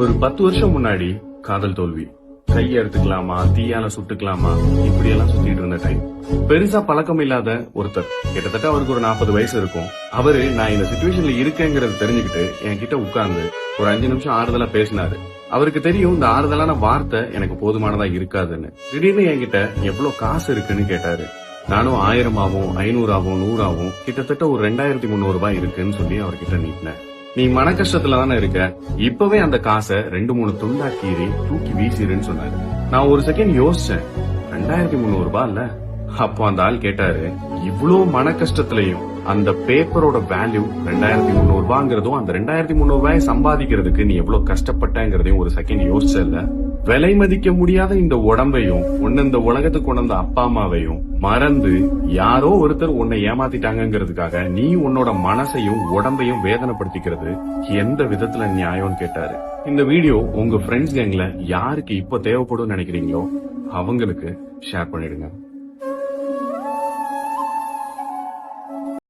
ஒரு 10 வருஷம் முன்னாடி காதல் தோல்வி. கையை எடுத்துக்கலாமா, தீயால சுட்டுக்கலாமா, இப்படி எல்லாம் சுத்திட்டு இருந்த டைம். பெருசா பழக்கம் இல்லாத ஒருத்தர், கிட்டத்தட்ட அவருக்கு ஒரு 40 வயசு இருக்கும். அவரு நான் இந்த சிச்சுவேஷன்ல இருக்கேங்கிறது தெரிஞ்சுக்கிட்டு என்கிட்ட உட்கார்ந்து ஒரு 5 நிமிஷம் ஆறுதலா பேசினாரு. அவருக்கு தெரியும் இந்த ஆறுதலான வார்த்தை எனக்கு போதுமானதா இருக்காதுன்னு. திடீர்னு என்கிட்ட எவ்வளவு காசு இருக்குன்னு கேட்டாரு. நானும் 1000 ஆகும், 500 ஆகும், 100 ஆகும், கிட்டத்தட்ட ஒரு 2300 ரூபாய் இருக்குன்னு சொல்லி அவர்கிட்ட நீட்டினேன். நீ மன கஷ்டத்துல தானே இருக்க, இப்பவே அந்த காசை 2-3 துண்டா கீறி தூக்கி வீசிருன்னு சொன்னாரு. நான் ஒரு செகண்ட் யோசிச்சேன், 2300 ரூபாய் இல்ல. அப்போ அந்த ஆள் கேட்டாரு, இவ்வளவு மன கஷ்டத்திலையும் அந்த பேப்பரோட வேல்யூ 2300 ரூபாங்கிறதும் அந்த 2300 ரூபாயை சம்பாதிக்கிறதுக்கு நீ எவ்வளவு கஷ்டப்பட்டங்கிறதையும் ஒரு செகண்ட் யோசிச்சல. விலை மதிக்க முடியாத இந்த உடம்பையும் உன்ன இந்த உலகத்துக்கு கொண்டு வந்த அப்பா அம்மாவையும் மறந்து யாரோ ஒருத்தர் உன்னை ஏமாத்திட்டாங்கிறதுக்காக நீ உன்னோட மனசையும் உடம்பையும் வேதனைப்படுத்திக்கிறது எந்த விதத்துல நியாயம்னு கேட்டாரு. இந்த வீடியோ உங்க ஃப்ரெண்ட்ஸ் கேங்ல யாருக்கு இப்ப தேவைப்படும் நினைக்கிறீங்களோ அவங்களுக்கு ஷேர் பண்ணிடுங்க.